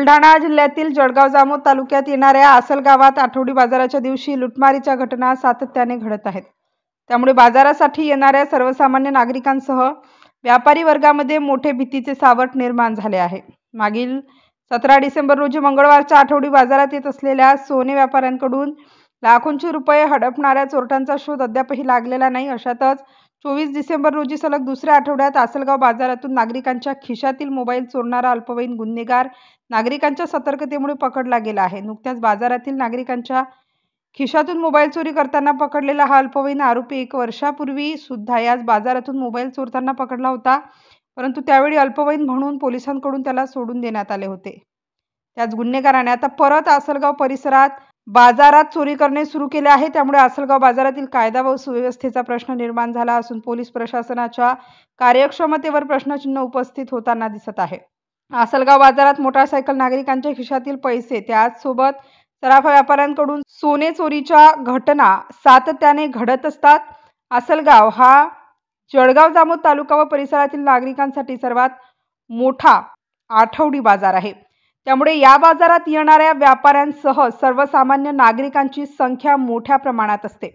बुलढाणा जिल्ह्यातील जळगाव जामोद तालुक्यात येणाऱ्या आसलगावात आठवडी बाजाराच्या दिवशी लुटमारीच्या घटना सातत्याने घडत आहेत। त्यामुळे बाजारासाठी येणाऱ्या सर्वसामान्य नागरिकांसह व्यापारी वर्गामध्ये मोठे भीतीचे सावट निर्माण झाले आहे। मागील 17 डिसेंबर रोजी मंगळवारच्या आठवडी बाजारात येत असलेल्या सोने व्यापाऱ्यांकडून लाखोंचे रुपये हडपणाऱ्या चोरट्यांचा शोध अद्यापही लागलेला नाही। अशातच 24 डिसेंबर रोजी सलग दुसऱ्या आठवड्यात आसलगाव बाजारातून नागरिकांच्या खिशातील मोबाईल चोरणारा अल्पवयीन गुन्हेगार नागरिकांच्या सतर्कतेमुळे पकडला गेला आहे। नुकत्याच बाजारातील नागरिकांच्या खिशातून मोबाईल चोरी करताना पकडलेला हा अल्पवयीन आरोपी 1 वर्षापूर्वी सुद्धा याच बाजारातून मोबाईल चोरताना पकडला होता, परंतु त्यावेळी अल्पवयीन म्हणून पोलिसांकडून त्याला सोडून देण्यात आले होते। त्याच गुन्हेगाराने आता परत आसलगाव परिसरात बाजारात चोरी करणे सुरू केले आहे। त्यामुळे आसलगाव बाजारातील कायदा व सुव्यवस्थेचा प्रश्न निर्माण झाला असून पोलीस प्रशासनाच्या कार्यक्षमतेवर प्रश्नचिन्ह उपस्थित होताना दिसत आहे। आसलगाव बाजारात मोटारसायकल नागरिकांच्या खिशातील पैसे त्याचसोबत सराफा व्यापाऱ्यांकडून सोने चोरीच्या घटना सातत्याने घडत असतात। आसलगाव हा जळगाव जामोद तालुका व परिसरातील नागरिकांसाठी सर्वात मोठा आठवडी बाजार आहे। त्यामुळे या बाजारात येणाऱ्या व्यापाऱ्यांसह सर्वसामान्य नागरिकांची संख्या मोठ्या प्रमाणात असते।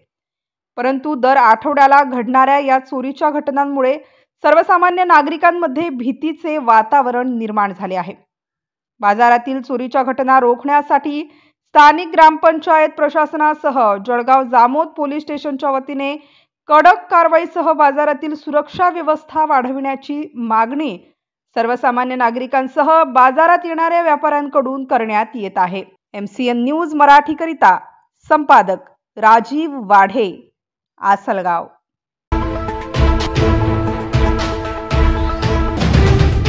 परंतु दर आठवड्याला घडणाऱ्या या चोरीच्या घटनांमुळे सर्वसामान्य नागरिकांमध्ये भीतीचे वातावरण निर्माण झाले आहे। बाजारातील चोरीच्या घटना रोखण्यासाठी स्थानिक ग्रामपंचायत प्रशासनासह जळगाव जामोद पोलीस स्टेशनच्या वतीने कडक कारवाईसह बाजारातील सुरक्षा व्यवस्था वाढविण्याची मागणी सर्वसामान्य नागरिकांसह बाजारात येणाऱ्या व्यापाऱ्यांकडून करण्यात येत आहे। MCN न्यूज मराठी करिता संपादक राजीव वाढे, आसलगाव।